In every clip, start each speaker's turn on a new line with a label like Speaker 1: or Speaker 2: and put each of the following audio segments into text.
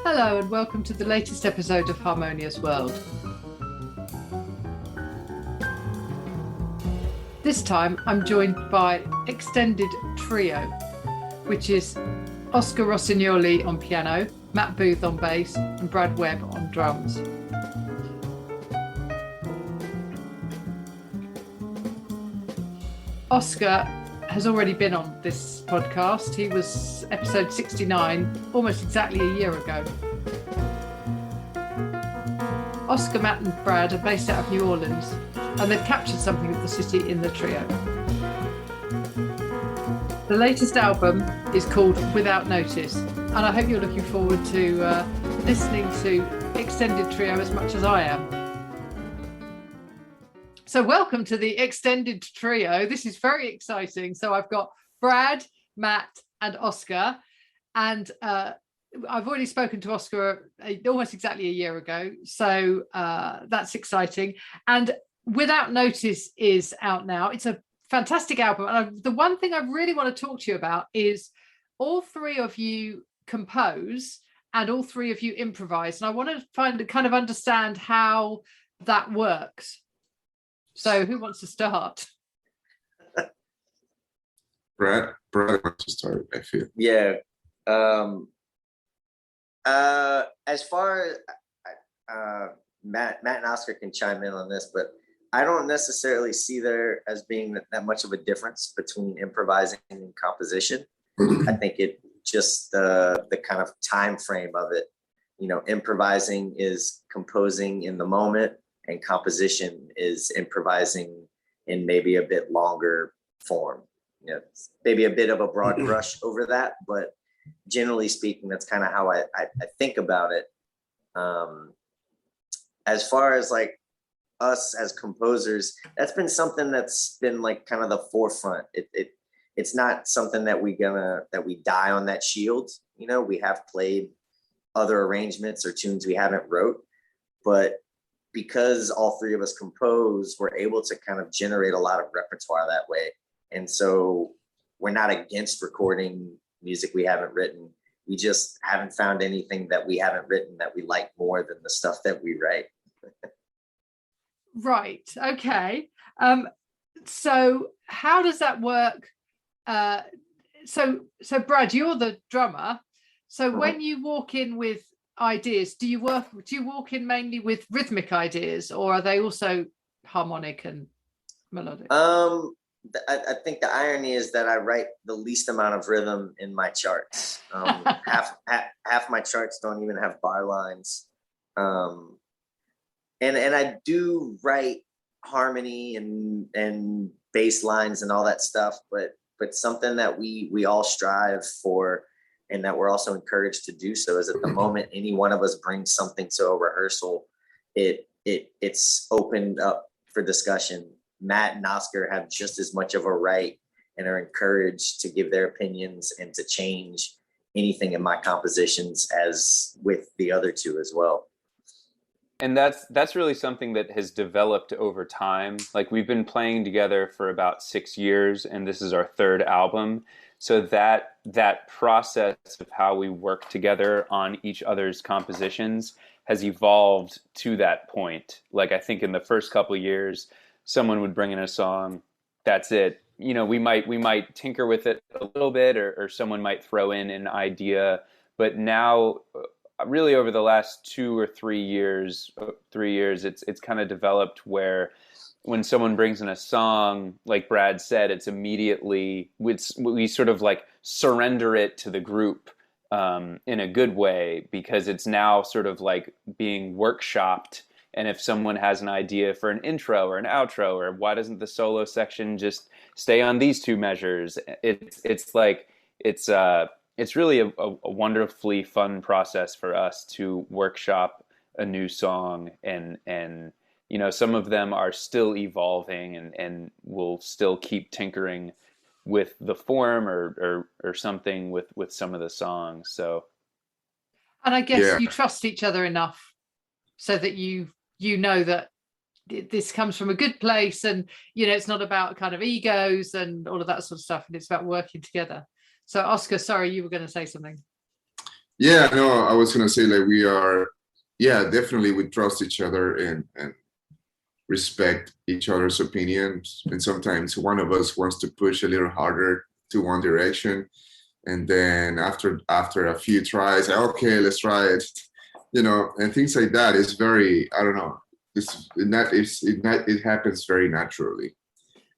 Speaker 1: Hello and welcome to the latest episode of Harmonious World. This time I'm joined by extended trio, which is Oscar Rossignoli on piano, Matt Booth on bass and Brad Webb on drums. Oscar has already been on this podcast. He was episode 69, almost exactly a year ago. Oscar, Matt and Brad are based out of New Orleans and they've captured something of the city in the trio. The latest album is called Without Notice, and I hope you're looking forward to listening to Extended Trio as much as I am. So welcome to the Extended Trio. This is very exciting. So I've got Brad, Matt and Oscar, and I've already spoken to Oscar almost exactly a year ago. So that's exciting. And Without Notice is out now. It's a fantastic album. And the one thing I really want to talk to you about is all three of you compose and all three of you improvise. And I want to kind of understand how that works. So who wants to start?
Speaker 2: Brad wants to start, I feel.
Speaker 3: Yeah. As far as Matt and Oscar can chime in on this, but I don't necessarily see there as being that much of a difference between improvising and composition. I think it just the kind of time frame of it. You know, improvising is composing in the moment, and composition is improvising in maybe a bit longer form. You know, maybe a bit of a broad brush over that, but generally speaking, that's kind of how I think about it. As far as like us as composers, that's been something that's been like kind of the forefront. It's not something that we die on that shield. You know, we have played other arrangements or tunes we haven't wrote, but because all three of us compose, we're able to kind of generate a lot of repertoire that way. And so we're not against recording music we haven't written. We just haven't found anything that we haven't written that we like more than the stuff that we write.
Speaker 1: Right. Okay. So how does that work? So Brad, you're the drummer. So when you walk in with ideas, do you walk in mainly with rhythmic ideas, or are they also harmonic and melodic?
Speaker 3: I think the irony is that I write the least amount of rhythm in my charts. Half my charts don't even have bar lines. And I do write harmony and bass lines and all that stuff, but something that we all strive for and that we're also encouraged to do so is at the moment any one of us brings something to a rehearsal, it's opened up for discussion. Matt and Oscar have just as much of a right and are encouraged to give their opinions and to change anything in my compositions as with the other two as well.
Speaker 4: And that's really something that has developed over time. Like, we've been playing together for about 6 years, and this is our third album. So that process of how we work together on each other's compositions has evolved to that point. Like, I think in the first couple of years, someone would bring in a song, that's it. You know, we might tinker with it a little bit, or someone might throw in an idea. But now, really over the last 2 or 3 years, it's kind of developed where when someone brings in a song, like Brad said, it's immediately, we sort of like surrender it to the group in a good way, because it's now sort of like being workshopped. And if someone has an idea for an intro or an outro, or why doesn't the solo section just stay on these 2 measures? It's really a wonderfully fun process for us to workshop a new song, and you know, some of them are still evolving and we'll still keep tinkering with the form or something with some of the songs. So,
Speaker 1: and I guess you trust each other enough so that you know that this comes from a good place, and you know, it's not about kind of egos and all of that sort of stuff, and it's about working together. So Oscar, sorry, you were going to say something.
Speaker 2: Yeah, no, I was gonna say like we are, yeah, definitely we trust each other and respect each other's opinions. And sometimes one of us wants to push a little harder to one direction, and then after a few tries, okay, let's try it, and things like that is very, I don't know, it happens very naturally.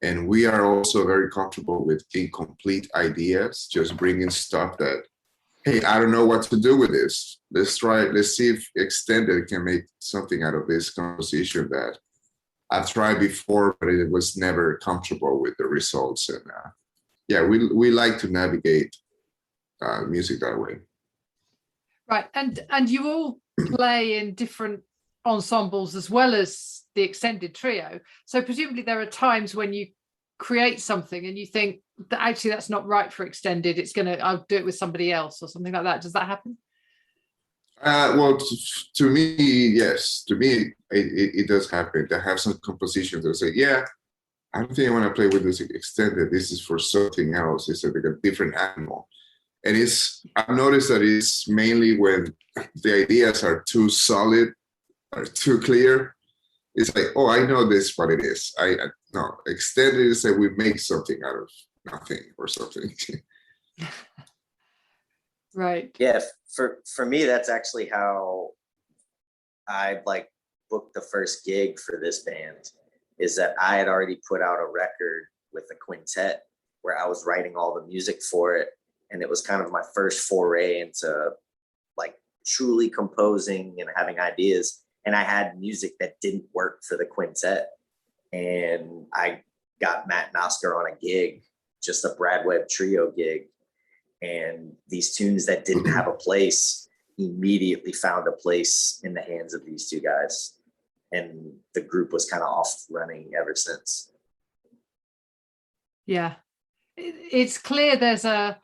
Speaker 2: And we are also very comfortable with incomplete ideas, just bringing stuff that, hey, I don't know what to do with this. Let's try it. Let's see if Extended can make something out of this composition that I've tried before, but it was never comfortable with the results. And yeah, we like to navigate music that way.
Speaker 1: Right, and you all play in different ensembles as well as the extended trio. So presumably there are times when you create something and you think that actually that's not right for extended. I'll do it with somebody else or something like that. Does that happen?
Speaker 2: Well, to me, yes. To me, it does happen. I have some compositions that say, yeah, I don't think I want to play with this extended. This is for something else. It's like a different animal. And I've noticed that it's mainly when the ideas are too solid or too clear. It's like, oh, I know this, what it is. No, extended is that we make something out of nothing or something.
Speaker 1: Right.
Speaker 3: Yeah, for me, that's actually how I like booked the first gig for this band, is that I had already put out a record with a quintet where I was writing all the music for it. And it was kind of my first foray into like truly composing and having ideas. And I had music that didn't work for the quintet. And I got Matt and Oscar on a gig, just a Brad Webb trio gig. And these tunes that didn't have a place immediately found a place in the hands of these two guys. And the group was kind of off running ever since.
Speaker 1: Yeah. It's clear there's a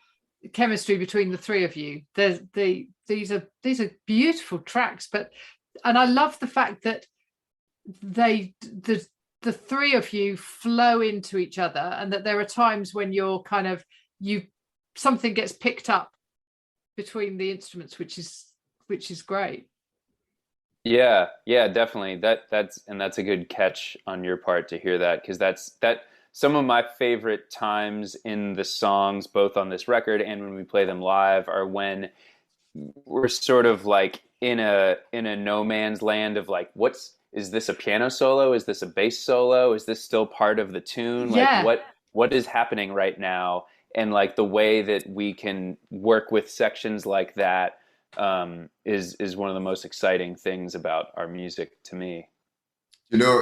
Speaker 1: chemistry between the three of you. These are beautiful tracks, and I love the fact that the three of you flow into each other, and that there are times when you're kind of something gets picked up between the instruments, which is great.
Speaker 4: Yeah, definitely. That's a good catch on your part to hear that, because that's some of my favorite times in the songs, both on this record and when we play them live, are when we're sort of like in a no man's land of like, is this a piano solo? Is this a bass solo? Is this still part of the tune?
Speaker 1: Yeah.
Speaker 4: Like what is happening right now? And like the way that we can work with sections like that is one of the most exciting things about our music to me.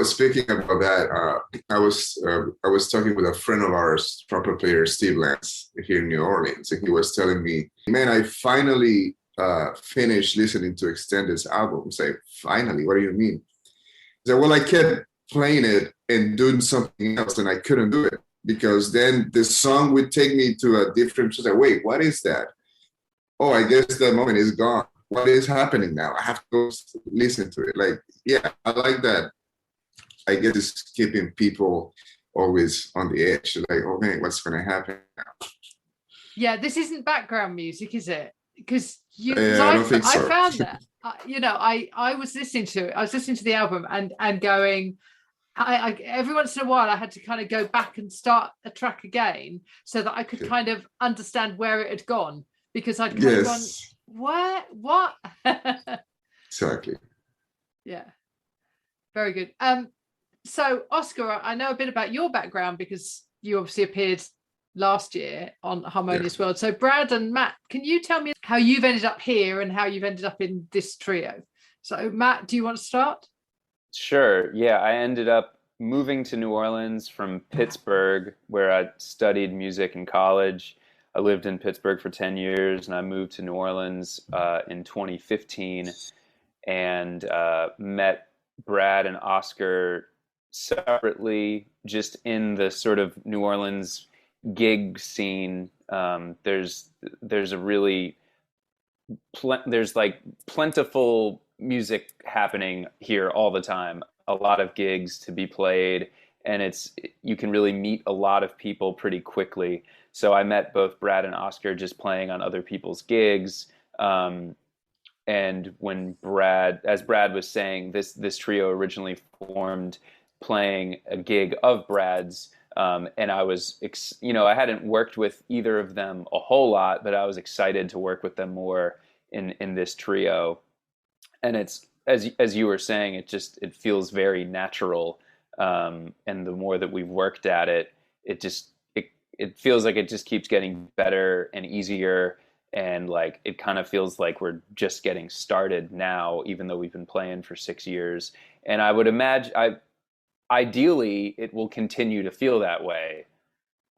Speaker 2: Speaking about that, I was talking with a friend of ours, trumpet player Steve Lance here in New Orleans, and he was telling me, "Man, I finally finished listening to Extended's album." I say, "Finally? What do you mean?" He said, "Well, I kept playing it and doing something else, and I couldn't do it because then the song would take me to a different." So I said, "Wait, what is that? Oh, I guess that moment is gone. What is happening now? I have to go listen to it." Like, yeah, I like that. I guess it's keeping people always on the edge, like, oh man, what's going to happen now?
Speaker 1: Yeah, this isn't background music, is it? Because
Speaker 2: I don't think so.
Speaker 1: I found that, I was listening to it. I was listening to the album and going, I every once in a while I had to kind of go back and start a track again so that I could kind of understand where it had gone, because I'd kind of gone, what?
Speaker 2: Exactly.
Speaker 1: Yeah, very good. So Oscar, I know a bit about your background because you obviously appeared last year on Harmonious World. So Brad and Matt, can you tell me how you've ended up here and how you've ended up in this trio? So Matt, do you want to start?
Speaker 4: Sure. Yeah, I ended up moving to New Orleans from Pittsburgh, where I studied music in college. I lived in Pittsburgh for 10 years, and I moved to New Orleans in 2015 and met Brad and Oscar separately, just in the sort of New Orleans gig scene. There's a really there's like plentiful music happening here all the time. A lot of gigs to be played, and you can really meet a lot of people pretty quickly. So I met both Brad and Oscar just playing on other people's gigs. And when as Brad was saying, this trio originally formed playing a gig of Brad's, and I was, I hadn't worked with either of them a whole lot, but I was excited to work with them more in this trio. And it's as you were saying, it feels very natural, and the more that we've worked at it, it feels like it just keeps getting better and easier. And like it kind of feels like we're just getting started now, even though we've been playing for 6 years. And I would imagine, ideally, it will continue to feel that way.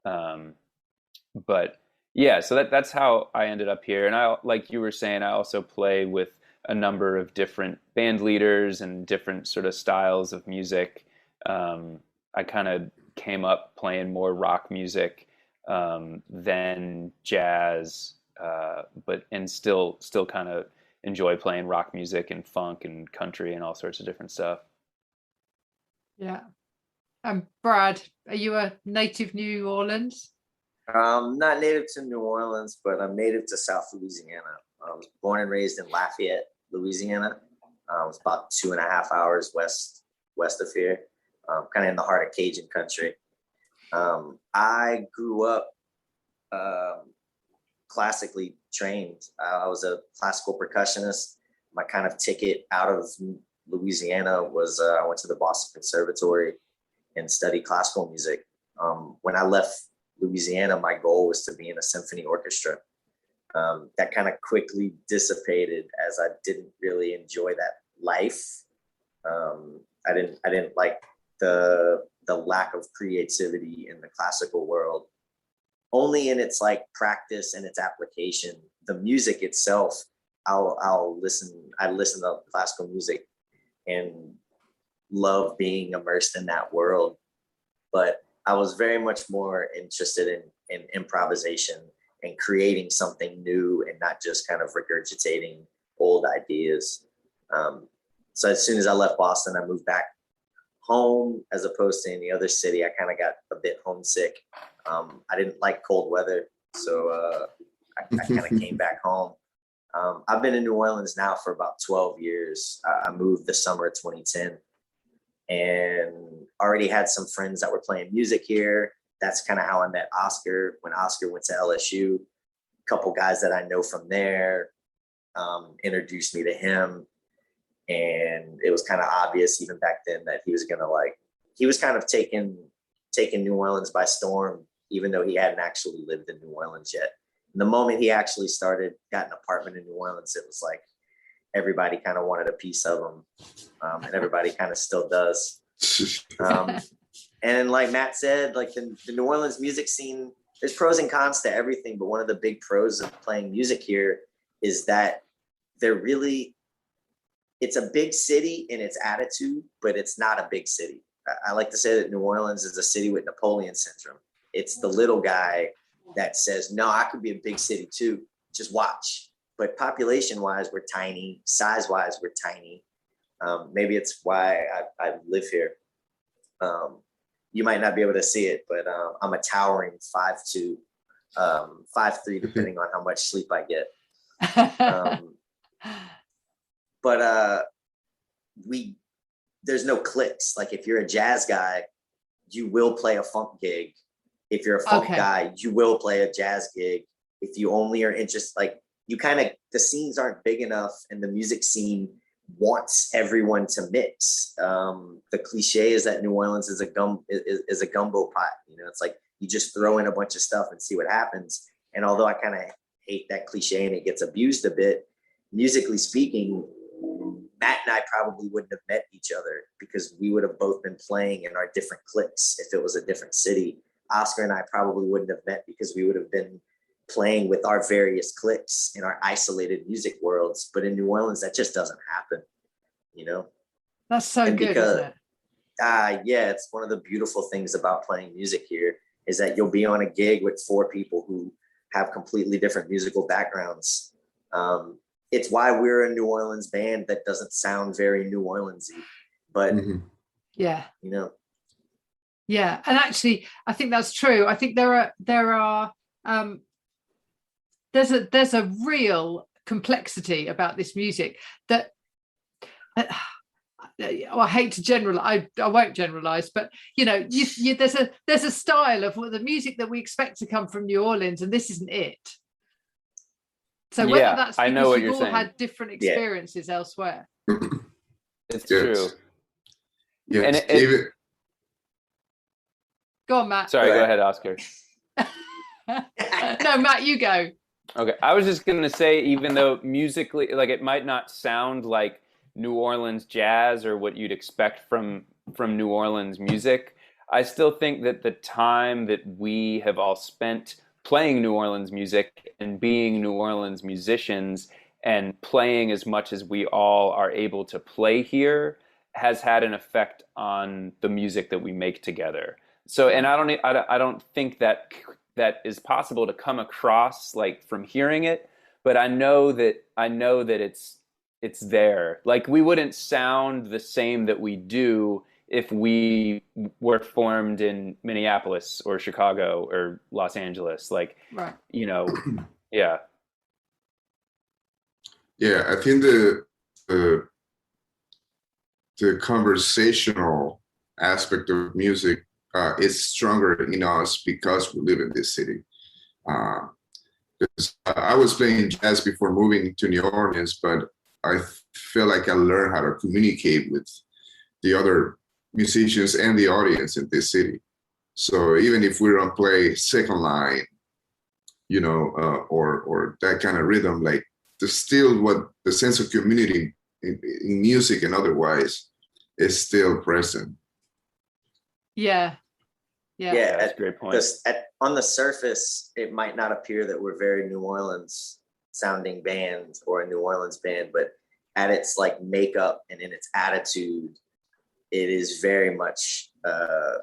Speaker 4: But yeah, so that's how I ended up here. And I, like you were saying, I also play with a number of different band leaders and different sort of styles of music. I kind of came up playing more rock music, then jazz. And still kind of enjoy playing rock music and funk and country and all sorts of different stuff.
Speaker 1: Yeah. Brad, are you a native New Orleans?
Speaker 3: Not native to New Orleans, but I'm native to South Louisiana. I was born and raised in Lafayette, Louisiana. It's about 2.5 hours west of here, kind of in the heart of Cajun country. I grew up classically trained. I was a classical percussionist. My kind of ticket out of Louisiana was I went to the Boston Conservatory and studied classical music. When I left Louisiana, my goal was to be in a symphony orchestra. That kind of quickly dissipated as I didn't really enjoy that life. I didn't like the lack of creativity in the classical world. Only in its like practice and its application. The music itself, I listen to classical music and love being immersed in that world. But I was very much more interested in improvisation and creating something new and not just kind of regurgitating old ideas. So as soon as I left Boston, I moved back home as opposed to any other city. I kind of got a bit homesick. I didn't like cold weather, so I kind of came back home. I've been in New Orleans now for about 12 years. I moved the summer of 2010 and already had some friends that were playing music here. That's kind of how I met Oscar when Oscar went to LSU. A couple guys that I know from there introduced me to him. And it was kind of obvious even back then that he was kind of taking New Orleans by storm, even though he hadn't actually lived in New Orleans yet. And the moment he actually got an apartment in New Orleans, it was like everybody kind of wanted a piece of him. And everybody kind of still does. And like Matt said, like the New Orleans music scene, there's pros and cons to everything. But one of the big pros of playing music here is that it's a big city in its attitude, but it's not a big city. I like to say that New Orleans is a city with Napoleon syndrome. It's the little guy that says, no, I could be a big city too. Just watch. But population-wise, we're tiny. Size-wise, we're tiny. Maybe it's why I live here. You might not be able to see it, but I'm a towering 5'2", 5'3", depending on how much sleep I get. But there's no clicks. Like if you're a jazz guy, you will play a funk gig. If you're a funk guy, you will play a jazz gig. If you only are interested, like the scenes aren't big enough and the music scene wants everyone to mix. The cliche is that New Orleans is a gumbo pot. It's like you just throw in a bunch of stuff and see what happens. And although I kind of hate that cliche and it gets abused a bit, musically speaking, Matt and I probably wouldn't have met each other because we would have both been playing in our different cliques if it was a different city. Oscar and I probably wouldn't have met because we would have been playing with our various cliques in our isolated music worlds. But in New Orleans, that just doesn't happen,
Speaker 1: That's so good,
Speaker 3: because,
Speaker 1: isn't it?
Speaker 3: Yeah, it's one of the beautiful things about playing music here is that you'll be on a gig with 4 people who have completely different musical backgrounds. It's why we're a New Orleans band that doesn't sound very New Orleans-y, but
Speaker 1: yeah.
Speaker 3: Yeah,
Speaker 1: and actually, I think that's true. I think there's a real complexity about this music that I hate to generalize. I won't generalize, but there's a style of the music that we expect to come from New Orleans, and this isn't it. So whether that's because you've all had different experiences elsewhere.
Speaker 4: It's true.
Speaker 2: Yes,
Speaker 4: and
Speaker 1: go on, Matt.
Speaker 4: Sorry, go ahead, Oscar.
Speaker 1: No, Matt, you go.
Speaker 4: Okay, I was just going to say, even though musically, like, it might not sound like New Orleans jazz or what you'd expect from New Orleans music, I still think that the time that we have all spent playing New Orleans music and being New Orleans musicians and playing as much as we all are able to play here has had an effect on the music that we make together. So, and I don't think that is possible to come across like from hearing it, but I know that it's there. Like, we wouldn't sound the same that we do if we were formed in Minneapolis or Chicago or Los Angeles. Like,
Speaker 1: right.
Speaker 4: Yeah.
Speaker 2: Yeah, I think the conversational aspect of music is stronger in us because we live in this city. I was playing jazz before moving to New Orleans, but I feel like I learned how to communicate with the other musicians and the audience in this city. So even if we don't play second line, or that kind of rhythm, like, there's still what the sense of community in music and otherwise is still present.
Speaker 1: Yeah,
Speaker 3: that's
Speaker 4: a great point.
Speaker 3: On the surface, it might not appear that we're very New Orleans sounding band or a New Orleans band, but at its like makeup and in its attitude, it is very much a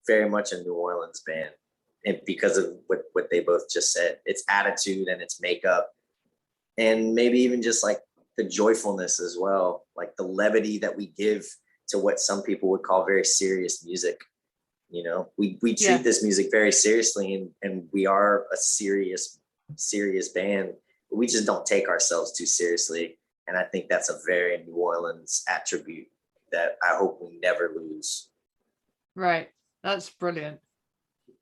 Speaker 3: New Orleans band. And because of what they both just said, its attitude and its makeup, and maybe even just like the joyfulness as well, like the levity that we give to what some people would call very serious music. We treat this music very seriously, and we are a serious band. We just don't take ourselves too seriously. And I think that's a very New Orleans attribute that I hope we never lose.
Speaker 1: Right. That's brilliant.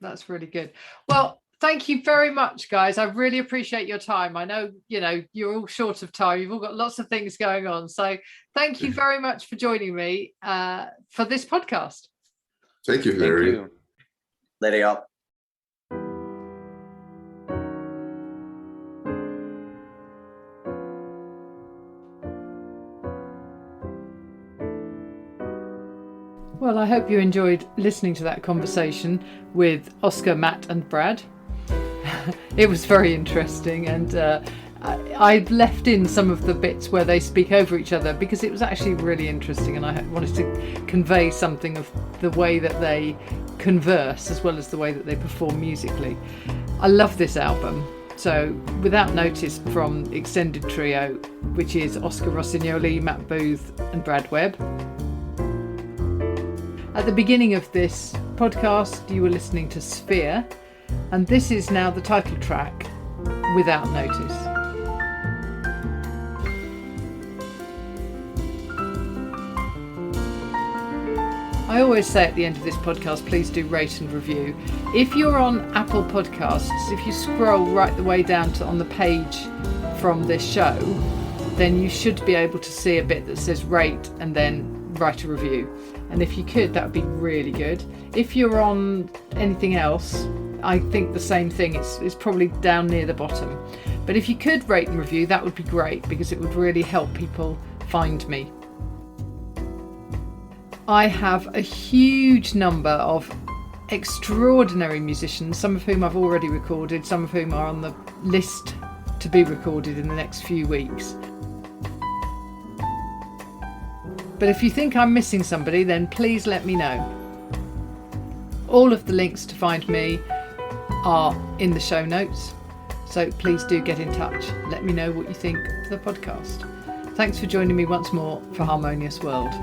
Speaker 1: That's really good. Well, thank you very much, guys. I really appreciate your time. I know, you're all short of time. You've all got lots of things going on. So thank you very much for joining me for this podcast.
Speaker 2: Thank you, Larry.
Speaker 4: Thank you.
Speaker 3: Later, y'all.
Speaker 1: Well, I hope you enjoyed listening to that conversation with Oscar, Matt and Brad. It was very interesting, and I've left in some of the bits where they speak over each other because it was actually really interesting, and I wanted to convey something of the way that they converse as well as the way that they perform musically. I love this album. So Without Notice from Extended Trio, which is Oscar Rossignoli, Matt Booth and Brad Webb. At the beginning of this podcast, you were listening to Sphere, and this is now the title track, Without Notice. I always say at the end of this podcast, please do rate and review. If you're on Apple Podcasts, if you scroll right the way down to on the page from this show, then you should be able to see a bit that says rate and then write a review. And if you could, that would be really good. If you're on anything else, I think the same thing. It's probably down near the bottom. But if you could rate and review, that would be great because it would really help people find me. I have a huge number of extraordinary musicians, some of whom I've already recorded, some of whom are on the list to be recorded in the next few weeks. But if you think I'm missing somebody, then please let me know. All of the links to find me are in the show notes, so please do get in touch. Let me know what you think of the podcast. Thanks for joining me once more for Harmonious World.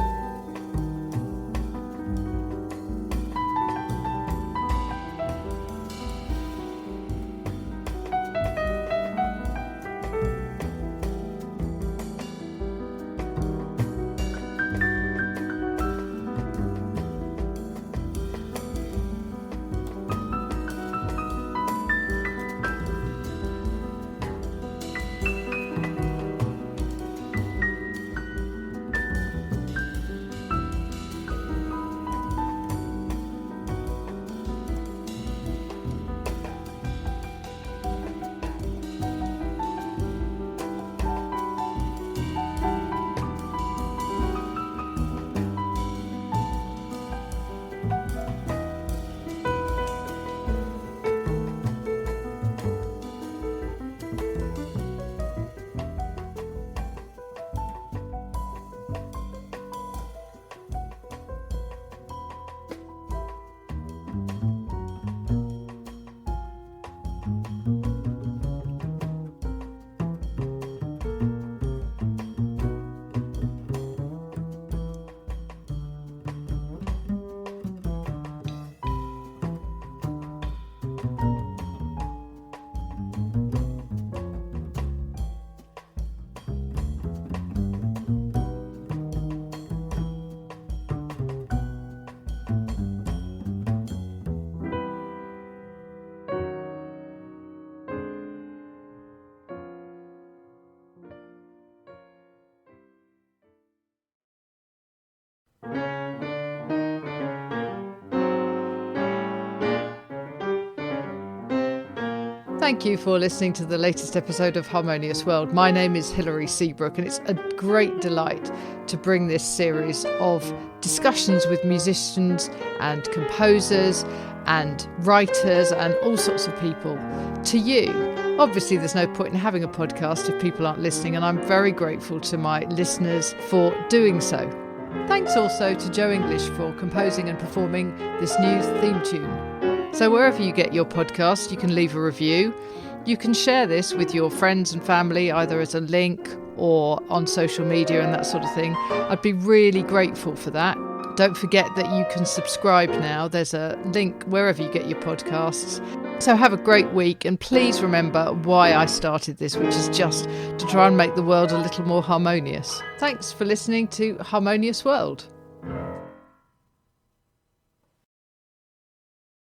Speaker 1: Thank you for listening to the latest episode of Harmonious World. My name is Hilary Seabrook, and it's a great delight to bring this series of discussions with musicians and composers and writers and all sorts of people to you. Obviously, there's no point in having a podcast if people aren't listening, and I'm very grateful to my listeners for doing so. Thanks also to Joe English for composing and performing this new theme tune. So wherever you get your podcast, you can leave a review. You can share this with your friends and family, either as a link or on social media and that sort of thing. I'd be really grateful for that. Don't forget that you can subscribe now. There's a link wherever you get your podcasts. So have a great week, and please remember why I started this, which is just to try and make the world a little more harmonious. Thanks for listening to Harmonious World.